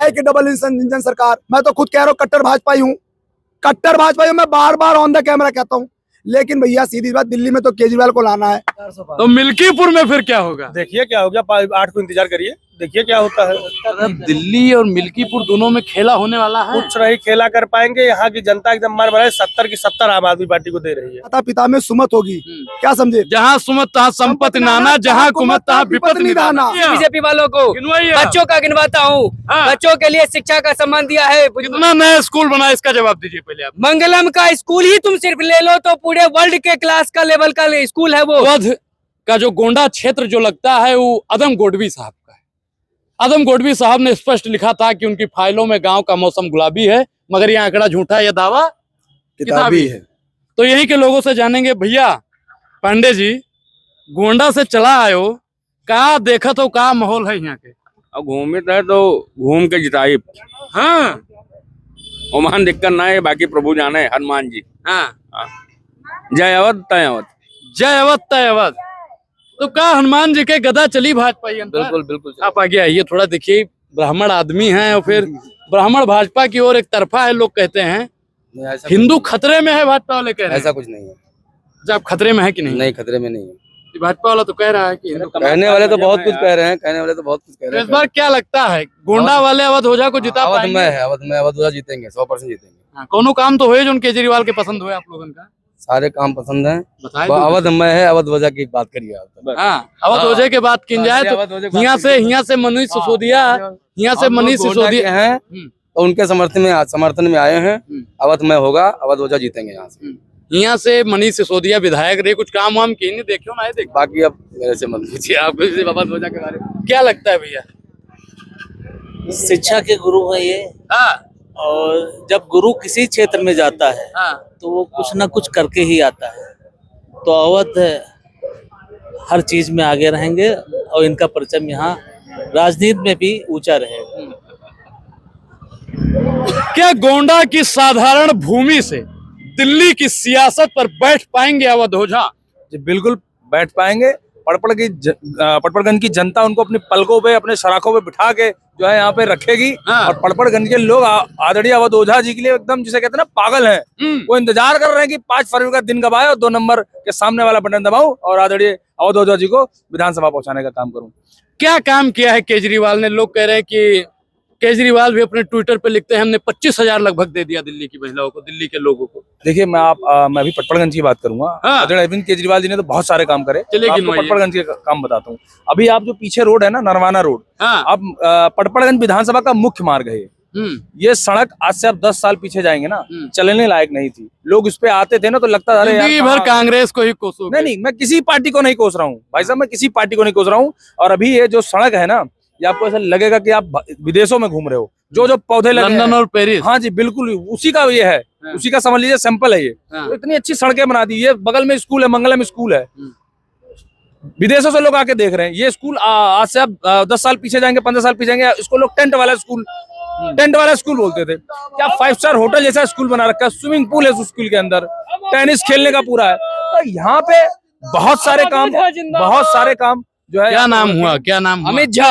भाजपाई की double engine सरकार। मैं तो खुद कह रहा हूँ कट्टर भाजपाई हूँ, कट्टर भाजपाई हूँ। मैं बार बार ऑन द कैमरा कहता हूँ, लेकिन भैया सीधी बात, दिल्ली में तो केजरीवाल को लाना है। तो मिल्कीपुर में फिर क्या होगा? देखिए क्या हो गया, 8 को इंतजार करिए, देखिए क्या होता है। दिल्ली और मिल्कीपुर दोनों में खेला होने वाला है। कुछ नहीं खेला कर पाएंगे, यहाँ की जनता एकदम मार भरा है। 70 की 70 आम आदमी पार्टी को दे रही है। माता पिता में सुमत होगी, क्या समझे? जहाँ सुमत तहाँ संपत्ति नाना, जहाँ कुमत तहाँ विपत्ति निधाना। बीजेपी वालों को बच्चों का गिनवाता हूँ, बच्चों के लिए शिक्षा का सम्मान दिया है। कितना नया स्कूल बना, इसका जवाब दीजिए पहले आप। मंगलम का स्कूल ही तुम सिर्फ ले लो तो पूरे वर्ल्ड के क्लास का लेवल का स्कूल है वो। अवध का जो गोंडा क्षेत्र जो लगता है वो अदम गोडवी साहब का है। अदम गोडवी साहब ने स्पष्ट लिखा था कि उनकी फाइलों में गांव का मौसम गुलाबी है, मगर यह आंकड़ा झूठा, यह दावा किताबी है। तो यहीं के लोगों से जानेंगे। भैया पांडे जी, गोंडा से चला आयो, कहा देखा तो कहा माहौल है यहाँ के? अब घूमे तो घूम के जिताई। हाँ, ओमान दिक्कत ना है, बाकी प्रभु जाने। हनुमान जी। हाँ। जय अवध तय अवध। जय अवध तय अवध। तो कहा हनुमान जी के गदा चली भाजपा? बिल्कुल बिल्कुल। आप आगे आइए थोड़ा, देखिए ब्राह्मण आदमी हैं और फिर ब्राह्मण भाजपा की ओर एक तरफा है। लोग कहते हैं हिंदू खतरे में है, भाजपा वाले कह रहे हैं। ऐसा कुछ नहीं है। अच्छा, आप खतरे में है कि नहीं? नहीं, खतरे में नहीं है। भाजपा वाला तो कह रहा है कि हिंदू। कहने वाले तो बहुत कुछ कह रहे हैं, कहने वाले तो बहुत कुछ कह रहे हैं। इस बार क्या लगता है, गोंडा वाले अवध ओझा को जिता अवध पाएंगे? में है, अवध ओझा जीतेंगे, 100% जीतेंगे। कोनो काम तो हुए जो केजरीवाल के पसंद हुए आप लोगों का? सारे काम पसंद हैं। अवध में है, अवध ओझा की बात करिए आप। हाँ, अवध ओझा की बात की जाए तो यहाँ से मनीष सिसोदिया, यहाँ से मनीष सिसोदिया हैं तो उनके समर्थन में आए हैं। अवध में होगा, अवध ओझा जीतेंगे। यहाँ से मनीष सिसोदिया विधायक रहे, कुछ काम वाम की नहीं, देखियो ना देख। बाकी अब मेरे से मत पूछिए, आप अवध ओझा के बारे में क्या लगता है भैया? शिक्षा के गुरु है ये। हाँ। और जब गुरु किसी क्षेत्र में जाता है तो वो कुछ ना कुछ करके ही आता है। तो अवध हर चीज में आगे रहेंगे और इनका परचम यहाँ राजनीति में भी ऊंचा रहेगा। क्या गोंडा की साधारण भूमि से दिल्ली की सियासत पर बैठ पाएंगे अवध ओझा? जी बिल्कुल बैठ पाएंगे। पड़पड़गंज की जनता उनको अपने पलकों पे, अपने सराखों पे बिठा के जो है यहाँ पे रखेगी। और पड़पड़गंज के लोग आदरणीय अवध ओझा जी के लिए एकदम, जिसे कहते हैं ना, पागल हैं। वो इंतजार कर रहे हैं कि 5 फरवरी का दिन कब आए और 2 नंबर के सामने वाला बटन दबाऊं और आदरणीय अवध ओझा जी को विधानसभा पहुंचाने का काम करूं। क्या काम किया है केजरीवाल ने? लोग कह रहे हैं कि केजरीवाल भी अपने ट्विटर पे लिखते हैं हमने 25,000 लगभग दे दिया दिल्ली की महिलाओं को, दिल्ली के लोगों को। देखिए मैं अभी पटपड़गंज की बात करूंगा। अरविंद केजरीवाल जी ने तो बहुत सारे काम करे। चलिए आपको पटपड़गंज के काम बताता हूँ। अभी आप जो पीछे रोड है ना, नरवाना रोड, अब पटपड़गंज विधानसभा का मुख्य मार्ग है। ये सड़क आज से आप 10 साल पीछे जाएंगे ना, चलने लायक नहीं थी। लोग उस पे आते थे ना तो लगता था अरे भर कांग्रेस को ही कोसोगे। नहीं, मैं किसी पार्टी को नहीं कोस रहा हूँ भाई साहब, मैं किसी पार्टी को नहीं कोस रहा हूँ। और अभी ये जो सड़क है ना, ये आपको ऐसा लगेगा कि आप विदेशों में घूम रहे हो। जो पौधे लगे लंदन और पेरिस। हाँ जी बिल्कुल, उसी का ये है। उसी का समझ लीजिए सैंपल है ये। तो इतनी अच्छी सड़कें बना दी। ये बगल में स्कूल है, मंगलम स्कूल है। विदेशों से लोग आके देख रहे हैं ये स्कूल। आज से आप 10 साल पीछे जाएंगे, 15 साल पीछे जाएंगे, इसको लोग टेंट वाला स्कूल बोलते थे। क्या 5 स्टार होटल जैसा स्कूल बना रखा है। स्विमिंग पूल है उस स्कूल के अंदर, टेनिस खेलने का पूरा है। तो यहाँ पे बहुत सारे काम जो है। क्या नाम हुआ? क्या नाम? अमित झा।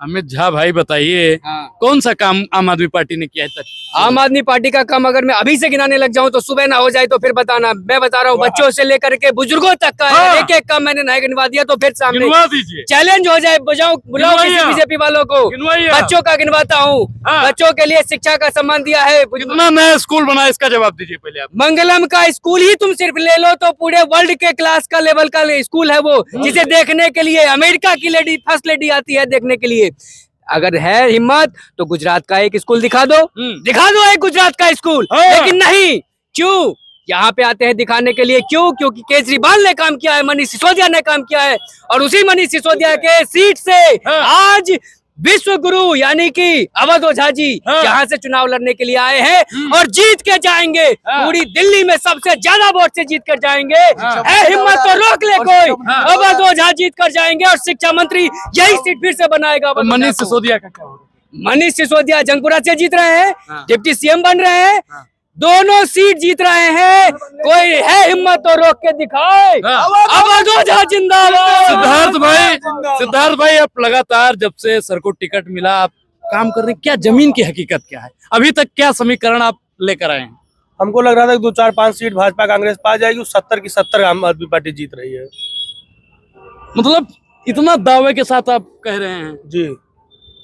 अमित झा भाई बताइए, कौन सा काम आम आदमी पार्टी ने किया है? आम आदमी पार्टी का काम अगर मैं अभी से गिनाने लग जाऊं तो सुबह ना हो जाए तो फिर बताना। मैं बता रहा हूँ, बच्चों से लेकर के बुजुर्गों तक का एक एक काम मैंने नहीं गिनवा दिया तो फिर सामने चैलेंज हो जाए। बुलाओ किसी बीजेपी वालों को, बच्चों का गिनवाता हूँ। बच्चों के लिए शिक्षा का सम्मान दिया है। कितना नया स्कूल बना, इसका जवाब दीजिए पहले आप। मंगलम का स्कूल ही तुम सिर्फ ले लो तो पूरे वर्ल्ड के क्लास का लेवल का स्कूल है वो, जिसे देखने के लिए अमेरिका की लेडी, फर्स्ट लेडी आती है देखने के लिए। अगर है हिम्मत तो गुजरात का एक स्कूल दिखा दो एक गुजरात का स्कूल। लेकिन नहीं, क्यों यहाँ पे आते हैं दिखाने के लिए? क्यों? क्योंकि केजरीवाल ने काम किया है, मनीष सिसोदिया ने काम किया है। और उसी मनीष सिसोदिया के सीट से आज विश्व गुरु यानी कि अवध ओझा जी यहाँ से चुनाव लड़ने के लिए आए हैं और जीत के जाएंगे। पूरी दिल्ली में सबसे ज्यादा वोट से जीत कर जाएंगे। है हिम्मत तो रोक ले कोई। अवध ओझा जीत कर जाएंगे और शिक्षा मंत्री यही सीट फिर से बनाएगा। मनीष सिसोदिया का क्या होगा? मनीष सिसोदिया जंगपुरा से जीत रहे हैं, डिप्टी सीएम बन रहे हैं, दोनों सीट जीत रहे हैं। कोई है हिम्मत तो रोक के दिखाए। अवध ओझा जिंदाबाद। सिद्धार्थ भाई, आप लगातार जब से सर को टिकट मिला, आप काम कर रहे हैं, क्या जमीन की हकीकत क्या है? अभी तक क्या समीकरण आप लेकर आए हैं? हमको लग रहा था कि 2-4-5 सीट भाजपा कांग्रेस पा जाएगी, 70 की 70 आम आदमी पार्टी जीत रही है। मतलब इतना दावे के साथ आप कह रहे हैं? जी,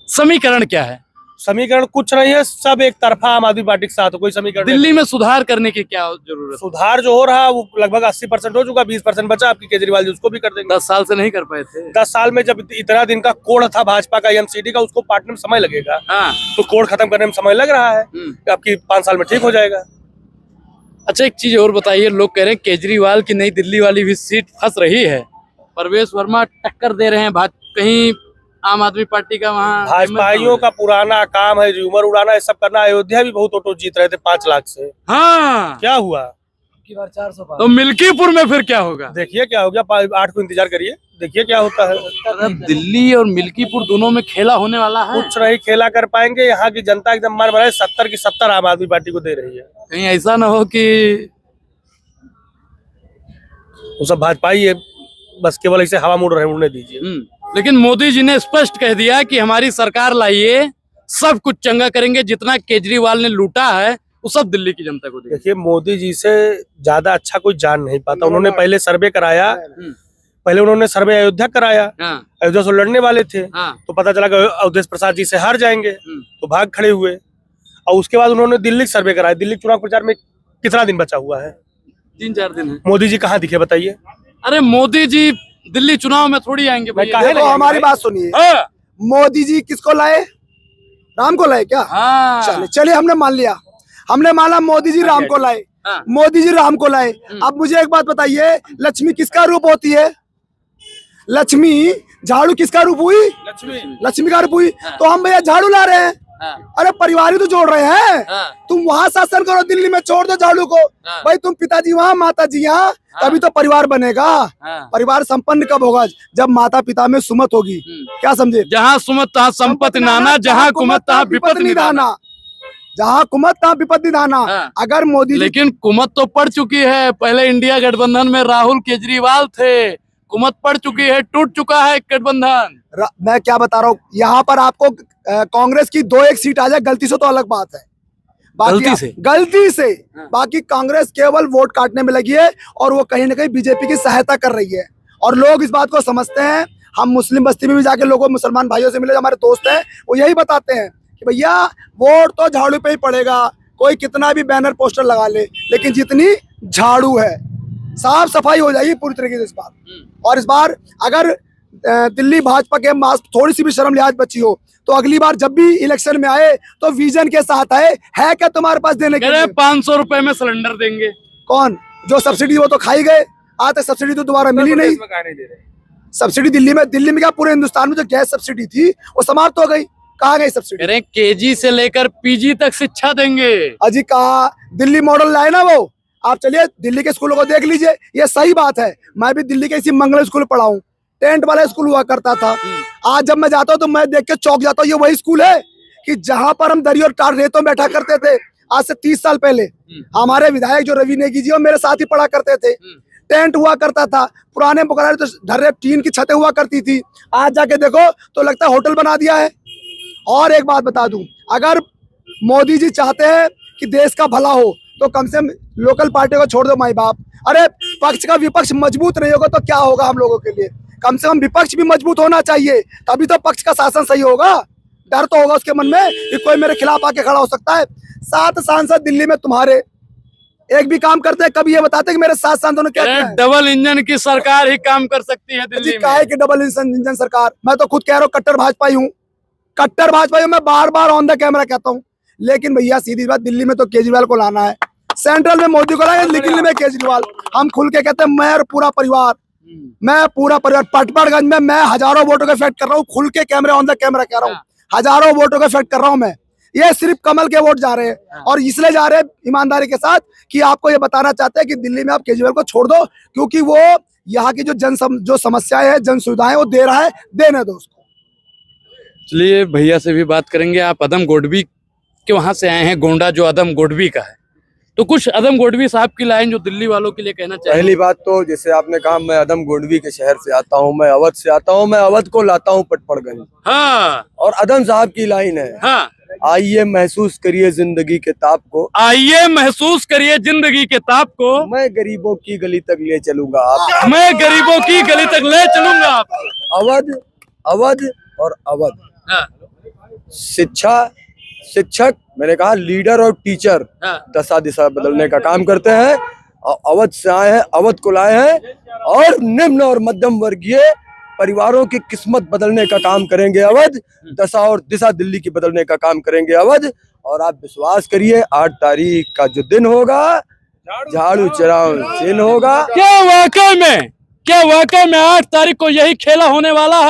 समीकरण क्या है? समीकरण कुछ नहीं है, सब एक तरफा आम आदमी पार्टी के साथ है, कोई समीकरण नहीं। दिल्ली में सुधार करने की क्या जरूरत है? सुधार जो हो रहा है वो लगभग 80% हो चुका, 20% बचा। आपकी केजरीवाल जी उसको भी कर देंगे। 10 साल से नहीं कर पाए थे। 10 साल में जब इतना दिन का कोड़ था भाजपा का एमसीडी का, उसको पाटने में समय लगेगा, हाँ। तो कोड़ खत्म करने में समय लग रहा है। आपकी 5 साल में ठीक हो जाएगा। अच्छा, एक चीज और बताइए, लोग कह रहे हैं केजरीवाल की नई दिल्ली वाली भी सीट फंस रही है, परवेश वर्मा टक्कर दे रहे हैं, कहीं आम आदमी पार्टी का वहाँ भाजपाइयों का पुराना काम है र्यूमर उड़ाना, ये सब करना। अयोध्या भी बहुत ऑटो जीत रहे थे 5 लाख से। हाँ, क्या हुआ? तो मिल्कीपुर में फिर क्या होगा? देखिए क्या हो गया, 8 को इंतजार करिए, देखिए क्या होता है। दिल्ली और मिल्कीपुर दोनों में खेला होने वाला है। कुछ नहीं खेला कर पाएंगे, यहाँ की जनता एकदम मार मारे। 70 की 70 आम आदमी पार्टी को दे रही है। कहीं ऐसा ना हो कि वो सब भाजपा ही है, बस केवल ऐसे हवा मुड़ रहे हैं, उड़ने दीजिए। लेकिन मोदी जी ने स्पष्ट कह दिया कि हमारी सरकार लाइए, सब कुछ चंगा करेंगे, जितना केजरीवाल ने लूटा है वो सब दिल्ली की जनता को देंगे। देखिए, मोदी जी से ज्यादा अच्छा कोई जान नहीं पाता। उन्होंने पहले सर्वे कराया, पहले उन्होंने सर्वे अयोध्या कराया। अयोध्या से लड़ने वाले थे, तो पता चला कि अवधेश प्रसाद जी से हार जाएंगे, तो भाग खड़े हुए। और उसके बाद उन्होंने दिल्ली सर्वे कराया। दिल्ली चुनाव प्रचार में कितना दिन बचा हुआ है? 3-4 दिन है। मोदी जी कहाँ दिखे बताइए? अरे मोदी जी दिल्ली चुनाव में थोड़ी आएंगे भैया। देखो, हमारी बात सुनिए। मोदी जी किसको लाए? राम को लाए क्या? हाँ। चलिए हमने मान लिया, हमने माना मोदी जी राम को लाए। मोदी जी राम को लाए। अब मुझे एक बात बताइए, लक्ष्मी किसका रूप होती है? लक्ष्मी झाड़ू किसका रूप हुई? लक्ष्मी का रूप हुई। तो हम भैया झाड़ू ला रहे हैं। अरे परिवार ही तो जोड़ रहे हैं। तुम वहाँ शासन करो, दिल्ली में छोड़ दो झाड़ू को। भाई तुम पिताजी वहाँ, माता जी यहाँ, तभी तो परिवार बनेगा। परिवार संपन्न कब होगा? जब माता पिता में सुमत होगी। क्या समझे? जहाँ सुमत तहाँ संपत्ति नाना, जहाँ कुमत तहाँ विपत्ति निधाना। जहाँ कुमत तहाँ विपत्ति निधाना। अगर मोदी, लेकिन कुमत तो पड़ चुकी है। पहले इंडिया गठबंधन में राहुल केजरीवाल थे, कुमत पड़ चुकी है, टूट चुका है गठबंधन। मैं क्या बता रहा हूँ, यहाँ पर आपको कांग्रेस की 2-1 सीट आ जाए गलती से तो अलग बात है। गलती से बाकी कांग्रेस केवल वोट काटने में लगी है, और वो कहीं ना कहीं बीजेपी की सहायता कर रही है, और लोग इस बात को समझते हैं। हम मुस्लिम बस्ती में भी जाके लोगों, मुसलमान भाइयों से मिले, हमारे दोस्त हैं, वो यही बताते हैं कि भैया वोट तो झाड़ू पे ही पड़ेगा, कोई कितना भी बैनर पोस्टर लगा ले, लेकिन जितनी झाड़ू है, साफ सफाई हो जाएगी पूरी तरीके से इस बार। और इस बार अगर दिल्ली भाजपा के पास थोड़ी सी भी शर्म लिहाज बची हो, तो अगली बार जब भी इलेक्शन में आए तो विजन के साथ आए। है क्या तुम्हारे पास देने के लिए? 500 रुपए में सिलेंडर देंगे। कौन? जो सब्सिडी वो तो खाई गए, आज तक सब्सिडी तो दोबारा मिली नहीं। सब्सिडी दिल्ली में क्या पूरे हिंदुस्तान में जो गैस सब्सिडी थी वो समाप्त हो गई। कहाँ गई सब्सिडी? अरे केजी से लेकर पीजी तक शिक्षा देंगे। अजी कहा दिल्ली मॉडल लाए ना वो। आप चलिए दिल्ली के स्कूलों को देख लीजिए, ये सही बात है। मैं भी दिल्ली के इसी मंगल स्कूल पढ़ा हूँ, टेंट वाला स्कूल हुआ करता था। आज जब मैं जाता हूँ तो मैं देख के चौंक जाता हूँ, ये वही स्कूल है कि जहाँ पर हम दरी और टार रेतों में बैठा करते थे आज से 30 साल पहले। हमारे विधायक जो रवि नेगी जी, वो मेरे साथ ही पढ़ा करते थे। टेंट हुआ करता था, पुराने मुकर्रर तो ढर्रे टीन की छतें हुआ करती थी। आज जाके देखो तो लगता है होटल बना दिया है। और एक बात बता दूं, अगर मोदी जी चाहते हैं कि देश का भला हो तो कम से कम लोकल पार्टी को छोड़ दो माई बाप। अरे पक्ष का विपक्ष मजबूत नहीं होगा तो क्या होगा हम लोगों के लिए? कम से कम विपक्ष भी मजबूत होना चाहिए, तभी तो पक्ष का शासन सही होगा। डर तो होगा उसके मन में कि कोई मेरे खिलाफ आके खड़ा हो सकता है। 7 सांसद दिल्ली में तुम्हारे एक भी काम करते हैं? कभी ये बताते कि मेरे 7 सांसदों ने क्या किया है? डबल इंजन की सरकार ही काम कर सकती है दिल्ली में। काहे की डबल इंजन सरकार? मैं तो खुद कह रहा हूँ कट्टर भाजपाई हूँ, कट्टर भाजपाई हूँ। मैं बार बार ऑन द कैमरा कहता हूँ। लेकिन भैया सीधी बात, दिल्ली में तो केजरीवाल को लाना है, सेंट्रल में मोदी को लाएंगे, दिल्ली में केजरीवाल। हम खुल के कहते हैं मैं और पूरा परिवार, पटपड़गंज में मैं हजारों वोटों का इफेक्ट कर रहा हूँ। खुल के कैमरे ऑन द कैमरा कह रहा हूँ, हजारों वोटों का इफेक्ट कर रहा हूँ मैं। ये सिर्फ कमल के वोट जा रहे हैं, और इसलिए जा रहे हैं ईमानदारी के साथ कि आपको ये बताना चाहते हैं कि दिल्ली में आप केजरीवाल को छोड़ दो, क्योंकि वो यहाँ की जो समस्याएं हैं, जन सुविधाएं वो दे रहा है, देने दो उसको। चलिए भैया से भी बात करेंगे। आप अदम गोडवी के वहां से आए हैं, गोंडा जो अदम गोडवी का है, तो कुछ अदम गोडवी साहब की लाइन जो दिल्ली वालों के लिए कहना चाहिए। पहली बात तो जैसे आपने कहा, मैं अदम गोडवी के शहर से आता हूँ, मैं अवध से आता हूँ, मैं अवध को लाता हूँ पटपड़गंज। हाँ और अदम साहब की लाइन है, हाँ, आइए महसूस करिए जिंदगी के ताप को, आइए महसूस करिए जिंदगी के ताप को, मैं गरीबों की गली तक ले चलूंगा आप, मैं गरीबों की गली तक ले चलूंगा आपको। अवध अवध और अवध। हाँ, शिक्षा, शिक्षक, मैंने कहा लीडर और टीचर हाँ, दशा दिशा बदलने का काम करते हैं। और अवध से आए हैं, अवध को लाए हैं और निम्न और मध्यम वर्गीय परिवारों की किस्मत बदलने का काम करेंगे अवध। दशा और दिशा दिल्ली की बदलने का काम करेंगे अवध। और आप विश्वास करिए 8 तारीख का जो दिन होगा, झाड़ू चराओ चिन्ह होगा। क्या वाकई में 8 तारीख को यही खेला होने वाला है?